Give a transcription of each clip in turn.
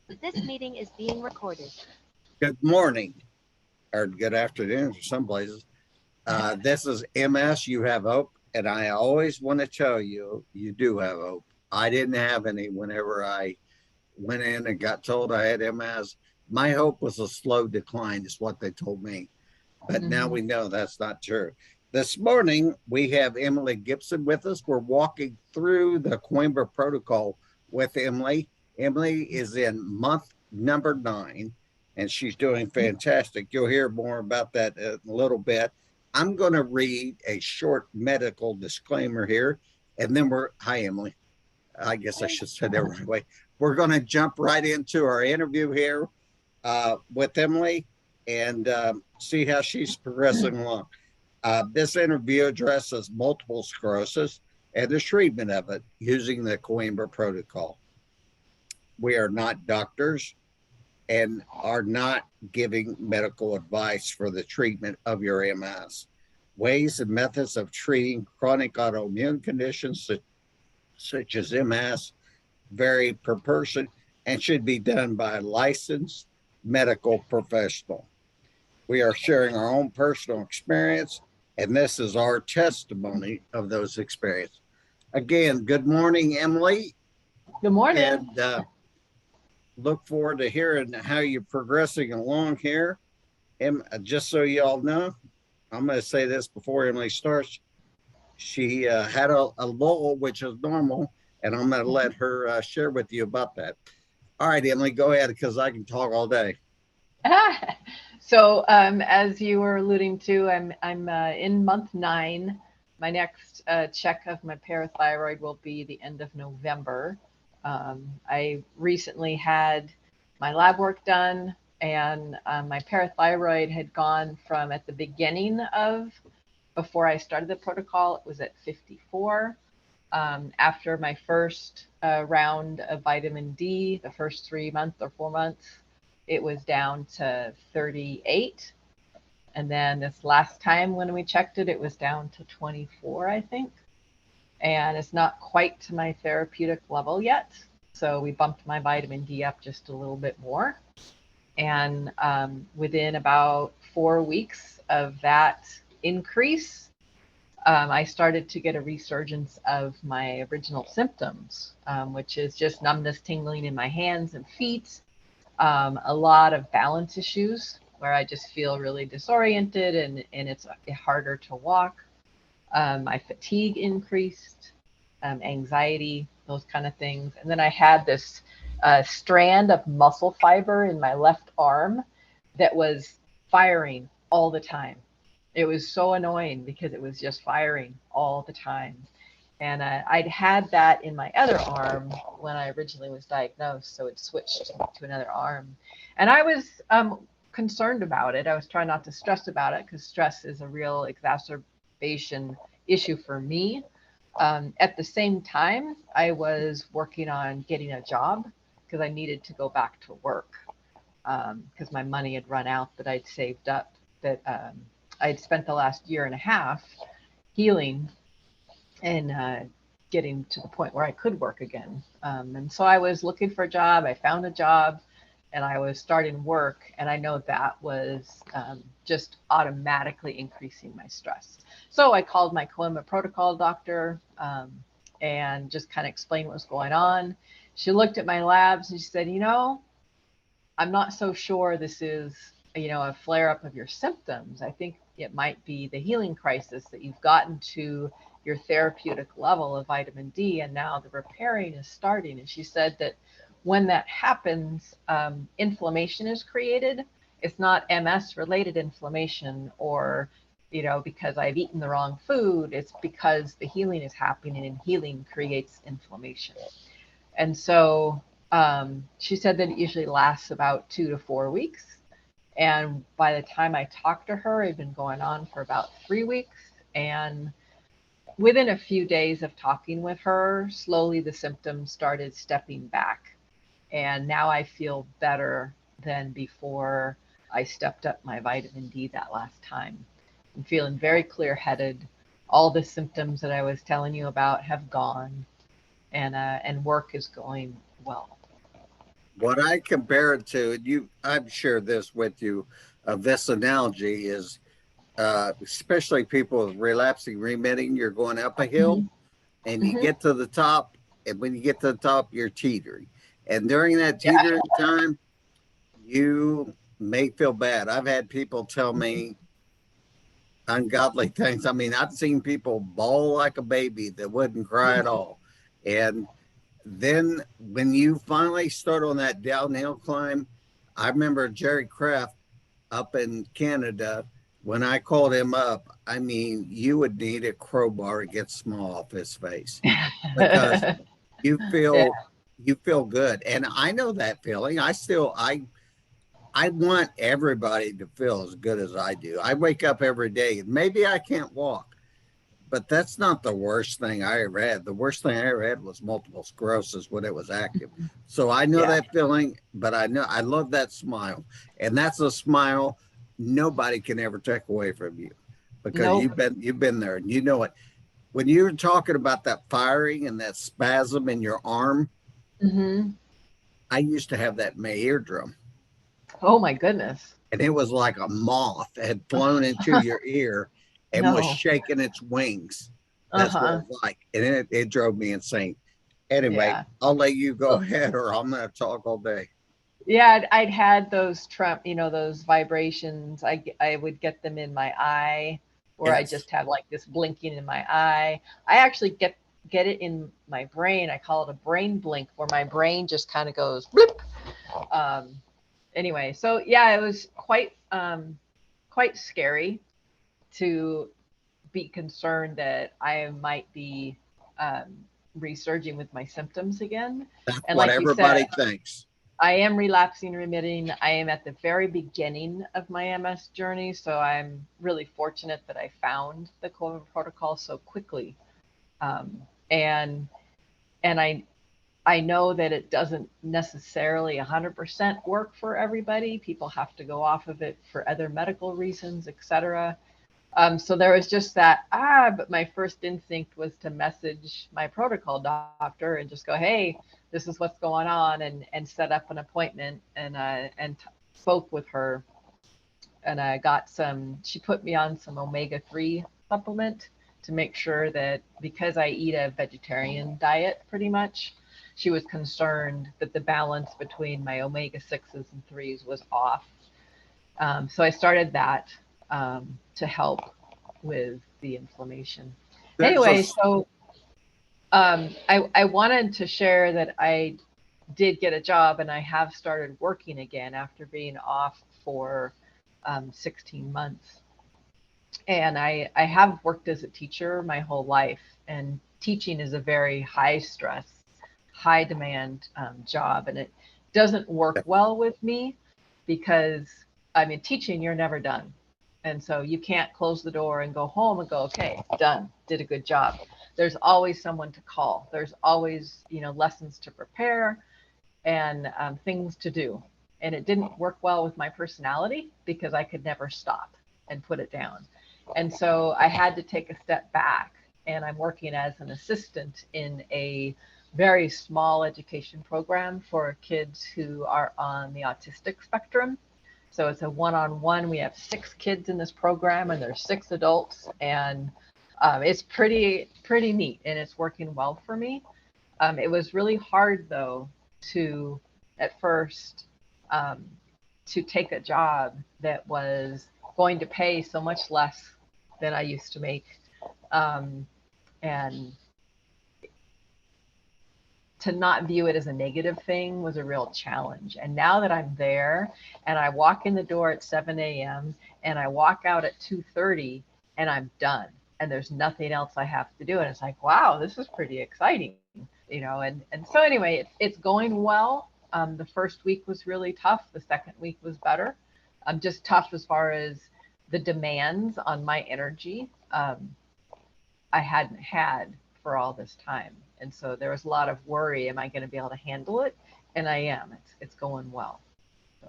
This meeting is being recorded. Good morning or good afternoon for some places. This is MS. You have hope. And I always want to tell you, you do have hope. I didn't have any whenever I went in and got told I had MS. My hope was a slow decline, is what they told me. But now Mhm. we know that's not true. This morning, we have Emily Gibson with us. We're walking through the Coimbra Protocol with Emily. Emily is in month number 9, and she's doing fantastic. You'll hear more about that in a little bit. I'm going to read a short medical disclaimer here, and then hi, Emily. I guess I should say that right away. We're going to jump right into our interview here with Emily and see how she's progressing along. This interview addresses multiple sclerosis and the treatment of it using the Coimbra Protocol. We are not doctors and are not giving medical advice for the treatment of your MS. Ways and methods of treating chronic autoimmune conditions such as MS vary per person and should be done by a licensed medical professional. We are sharing our own personal experience, and this is our testimony of those experiences. Again, good morning, Emily, Good morning. and look forward to hearing how you're progressing along here. Just so you all know, I'm going to say this before Emily starts. She had a lull, which is normal, and I'm going to let her share with you about that. All right, Emily, go ahead because I can talk all day. So, as you were alluding to, I'm in month 9. My next check of my parathyroid will be the end of November. I recently had my lab work done, and my parathyroid had gone from at the beginning of before I started the protocol, it was at 54. After my first round of vitamin D, the first 3 months or 4 months, it was down to 38. And then this last time when we checked it, it was down to 24, I think. And it's not quite to my therapeutic level yet. So we bumped my vitamin D up just a little bit more. And within about 4 weeks of that increase, I started to get a resurgence of my original symptoms, which is just numbness, tingling in my hands and feet, a lot of balance issues where I just feel really disoriented and it's harder to walk. My fatigue increased, anxiety, those kind of things. And then I had this strand of muscle fiber in my left arm that was firing all the time. It was so annoying because it was just firing all the time. And I'd had that in my other arm when I originally was diagnosed, so it switched to another arm. And I was concerned about it. I was trying not to stress about it because stress is a real exacerbation issue for me. At the same time, I was working on getting a job because I needed to go back to work because my money had run out that I'd saved up that I'd spent the last year and a half healing and getting to the point where I could work again. And so I was looking for a job. I found a job and I was starting work. And I know that was just automatically increasing my stress. So I called my Coimbra Protocol doctor and just kind of explained what was going on. She looked at my labs and she said, I'm not so sure this is, a flare up of your symptoms. I think it might be the healing crisis that you've gotten to your therapeutic level of vitamin D, and now the repairing is starting. And she said that when that happens, inflammation is created. It's not MS related inflammation or, because I've eaten the wrong food. It's because the healing is happening and healing creates inflammation. And so she said that it usually lasts about 2 to 4 weeks. And by the time I talked to her, it had been going on for about 3 weeks. And within a few days of talking with her, slowly the symptoms started stepping back. And now I feel better than before I stepped up my vitamin D that last time. I'm feeling very clear headed. All the symptoms that I was telling you about have gone, and work is going well. what I compare it to, and I've shared this with you, this analogy is, especially people with relapsing remitting, you're going up a hill Mhm, and you mhm. get to the top, and when you get to the top, you're teetering. And during that Yeah. teetering time, you may feel bad. I've had people tell Mhm, me ungodly things. I mean, I've seen people bawl like a baby that wouldn't cry at mhm. all. And then when you finally start on that downhill climb, I remember Jerry Kraft up in Canada. When I called him up, I mean, you would need a crowbar to get small off his face because you Yeah. feel you feel good. And I know that feeling. I want everybody to feel as good as I do. I wake up every day. Maybe I can't walk, but that's not the worst thing I ever had. The worst thing I ever had was multiple sclerosis when it was active. So I know Yeah. that feeling, but I know I love that smile. And that's a smile nobody can ever take away from you because Nope. you've been there and you know it. When you were talking about that firing and that spasm in your arm, Hmm. I used to have that in my eardrum. Oh my goodness. And it was like a moth that had flown into your ear and was No. shaking its wings. That's what Uh-huh. it was like. And it drove me insane. Anyway, Yeah. I'll let you go ahead or I'm going to talk all day. Yeah, I'd had those those vibrations. I would get them in my eye, where I Yes. just have like this blinking in my eye. I actually get it in my brain. I call it a brain blink, where my brain just kind of goes blip. Um, anyway, so yeah, it was quite scary to be concerned that I might be um, resurging with my symptoms again. That's And what like you said, everybody thinks. I am relapsing remitting. I am at the very beginning of my MS journey, so I'm really fortunate that I found the Coimbra Protocol so quickly. Um, and and I know that it doesn't necessarily 100% work for everybody. People have to go off of it for other medical reasons, etc. So there was just that, but my first instinct was to message my protocol doctor and just go, hey, this is what's going on, and set up an appointment and spoke with her, and I got some. She put me on some omega-3 supplement to make sure that, because I eat a vegetarian diet pretty much, she was concerned that the balance between my omega-6s and threes was off. So I started that to help with the inflammation. There's a Anyway, so I wanted to share that I did get a job and I have started working again after being off for 16 months. And I have worked as a teacher my whole life, and teaching is a very high stress, high demand job, and it doesn't work well with me because I mean, teaching, you're never done. And so you can't close the door and go home and go, okay, done, did a good job. There's always someone to call. There's always, lessons to prepare and things to do. And it didn't work well with my personality because I could never stop and put it down. And so I had to take a step back. And I'm working as an assistant in a very small education program for kids who are on the autistic spectrum. So it's a one-on-one. We have 6 kids in this program, and there's 6 adults, and it's pretty neat, and it's working well for me. It was really hard though to at first um, to take a job that was going to pay so much less than I used to make, um, and to not view it as a negative thing was a real challenge. And now that I'm there and I walk in the door at 7 a.m. and I walk out at 2:30 and I'm done and there's nothing else I have to do. And it's like, wow, this is pretty exciting, and so anyway, it's going well. The first week was really tough. The second week was better. Just tough as far as the demands on my energy. I hadn't had for all this time. And so there was a lot of worry. Am I going to be able to handle it? And I am. It's going well. So.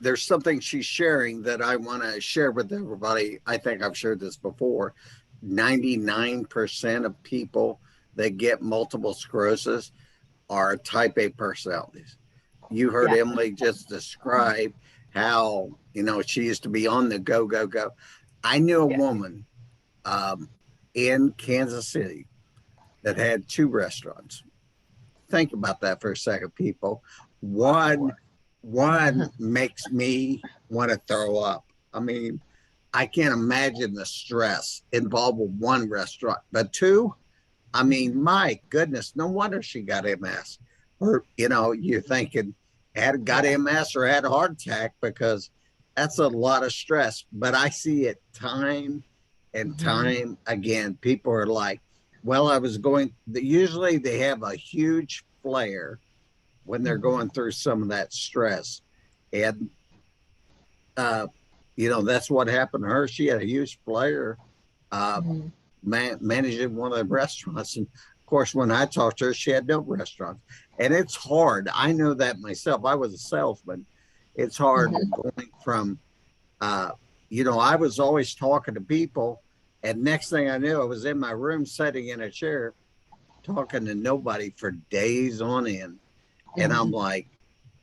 There's something she's sharing that I want to share with everybody. I think I've shared this before. 99% of people that get multiple sclerosis are type A personalities. you heard Yeah. Emily just describe how, she used to be on the go, go, go. I knew a Yeah. woman um, in Kansas City that had two restaurants. Think about that for a second, people. One, Wow. one makes me want to throw up. I mean, I can't imagine the stress involved with one restaurant, but two, I mean, my goodness, no wonder she got MS. Or, you're thinking had got Yeah. MS or had a heart attack because that's a lot of stress. But I see it time and Hmm. time again. People are like, well, I was going, usually they have a huge flare when they're Hmm. going through some of that stress. And, uh, that's what happened to her. She had a huge flare. Uh, Hmm. Managing one of the restaurants. And of course, when I talked to her, she had no restaurants. And it's hard. I know that myself. I was a salesman. It's hard Hmm. going from, uh, I was always talking to people. And next thing I knew, I was in my room sitting in a chair talking to nobody for days on end. And I'm Hmm. like,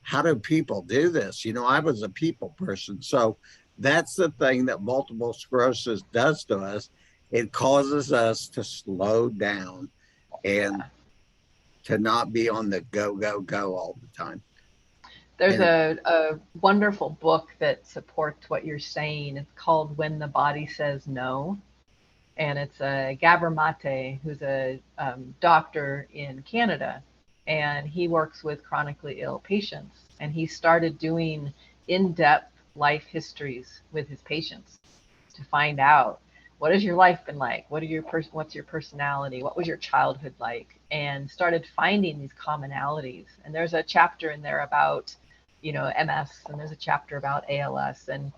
how do people do this? I was a people person. So that's the thing that multiple sclerosis does to us. It causes us to slow down and to not be on the go, go, go all the time. There's And a wonderful book that supports what you're saying. It's called When the Body Says No. And it's a Gabor Mate, who's a doctor in Canada. And he works with chronically ill patients. And he started doing in depth life histories with his patients to find out what has your life been like? What's your personality? What was your childhood like? And started finding these commonalities. And there's a chapter in there about, MS, and there's a chapter about ALS, and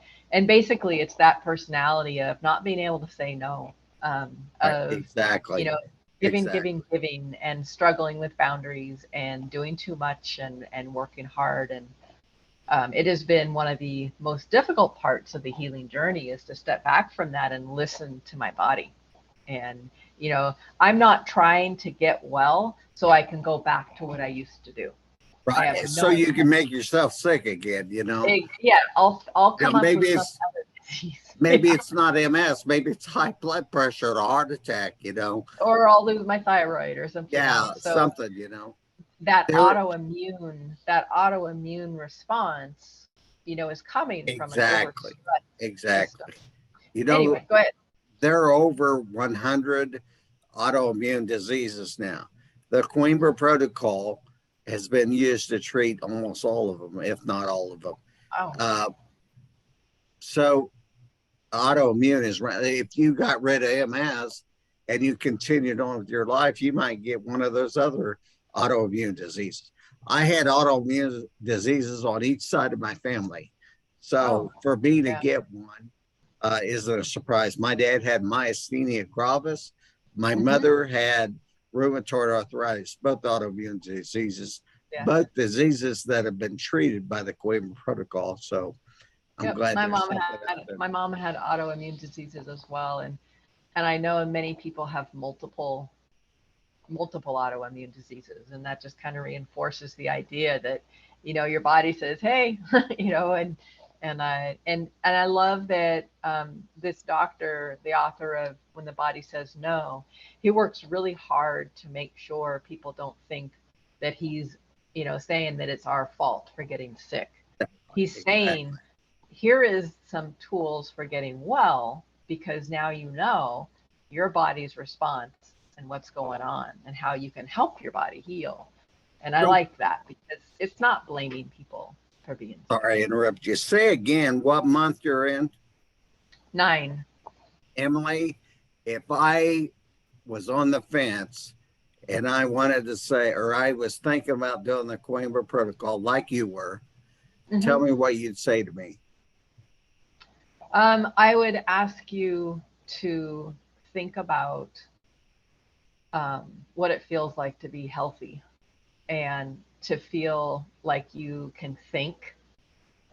basically it's that personality of not being able to say no, right, of you exactly, know giving, giving, exactly. giving, and struggling with boundaries and doing too much and working hard. And it has been one of the most difficult parts of the healing journey is to step back from that and listen to my body. And, I'm not trying to get well so I can go back to what I used to do. I have Right. So no you can intention. make yourself sick again. Yeah, I'll come up Maybe with some it's other disease. maybe Yeah. it's not MS, maybe it's high blood pressure or a heart attack. Or I'll lose my thyroid or something Yeah, else. So something. that There autoimmune response, is coming from an exactly. overstressed system. Exactly. You know, Anyway, go ahead. there are over 100 autoimmune diseases now. The Coimbra Protocol has been used to treat almost all of them, if not all of them. Oh, Uh, so autoimmune is if you got rid of MS and you continued on with your life, you might get one of those other autoimmune diseases. I had autoimmune diseases on each side of my family. oh, So for me to yeah. get one isn't a surprise. My dad had myasthenia gravis. My Hmm. mother had rheumatoid arthritis, both autoimmune diseases, Yeah. both diseases that have been treated by the Coimbra Protocol. So I'm Yep. glad My there's mom something out had there. my mom had autoimmune diseases as well, and I know many people have multiple autoimmune diseases, and that just kind of reinforces the idea that your body says, hey, and I love that this doctor, the author of When the Body Says No, he works really hard to make sure people don't think that he's saying that it's our fault for getting sick. He's saying, Exactly. here is some tools for getting well, because now your body's response and what's going on and how you can help your body heal. And I So like that because it's not blaming people for being sick. sorry, I interrupt you. Say again what month you're in, 9. Emily. If I was on the fence and I wanted to say, or I was thinking about doing the Coimbra Protocol like you were, tell Hmm. me what you'd say to me. I would ask you to think about what it feels like to be healthy and to feel like you can think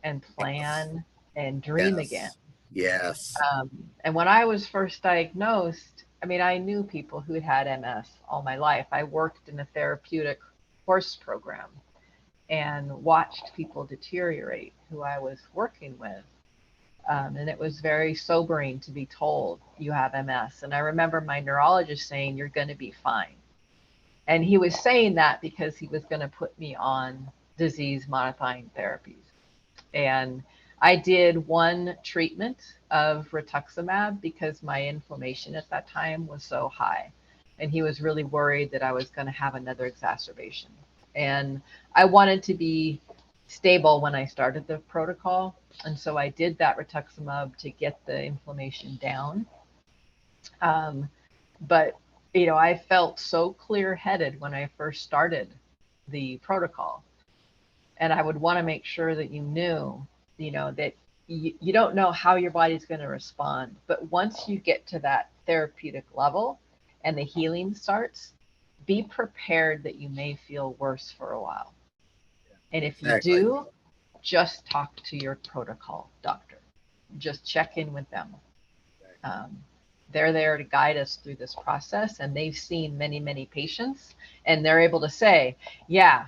and plan and dream again. Yes. Yes. And when I was first diagnosed, I mean, I knew people who'd had MS all my life. I worked in a therapeutic horse program, and watched people deteriorate who I was working with. And it was very sobering to be told you have MS. And I remember my neurologist saying, "You're going to be fine." And he was saying that because he was going to put me on disease modifying therapies. And I did one treatment of rituximab because my inflammation at that time was so high. And he was really worried that I was going to have another exacerbation. And I wanted to be stable when I started the protocol. And so I did that rituximab to get the inflammation down. But, I felt so clear headed when I first started the protocol. And I would want to make sure that that you don't know how your body's going to respond. But once you get to that therapeutic level and the healing starts, be prepared that you may feel worse for a while. And if you Exactly. do, just talk to your protocol doctor. Just check in with them. Um, they're there to guide us through this process, and they've seen many, many patients, and they're able to say, yeah,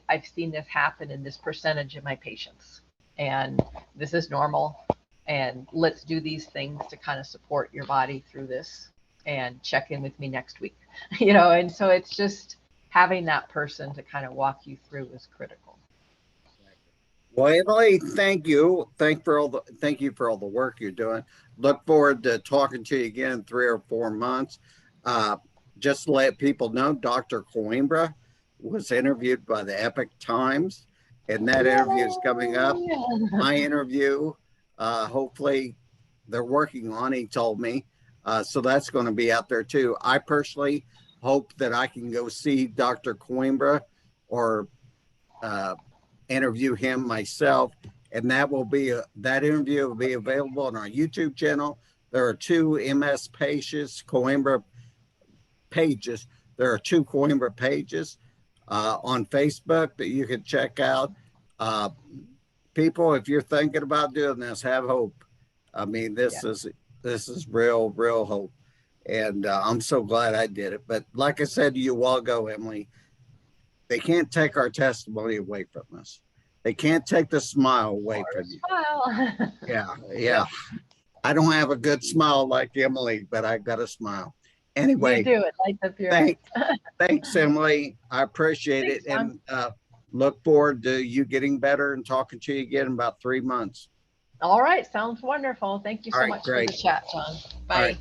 I've seen this happen in this percentage of my patients, and this is normal, and let's do these things to kind of support your body through this, and check in with me next week. And so it's just having that person to kind of walk you through is critical. Well, Emily, thank you. Thank you for all the work you're doing. Look forward to talking to you again in 3 or 4 months. Just to let people know, Dr. Coimbra was interviewed by the Epic Times, and that interview is coming up. My interview, hopefully they're working on, he told me. So that's going to be out there too. I personally hope that I can go see Dr. Coimbra or interview him myself, and that interview will be available on our YouTube channel. There are 2 MS patients, Coimbra pages. There are 2 Coimbra pages on Facebook that you can check out. People, if you're thinking about doing this, have hope. I mean, this is real hope, and I'm so glad I did it. But like I said to you a while ago, Emily, they can't take our testimony away from us. They can't take the smile away from you. Smile. Yeah. I don't have a good smile like Emily, but I got a smile. Anyway, you do. It lights up your thanks, Emily. I appreciate Thanks, it, and look forward to you getting better and talking to you again in about 3 months. All right. Sounds wonderful. Thank you All so right, much great. for the chat, John. Bye. All right.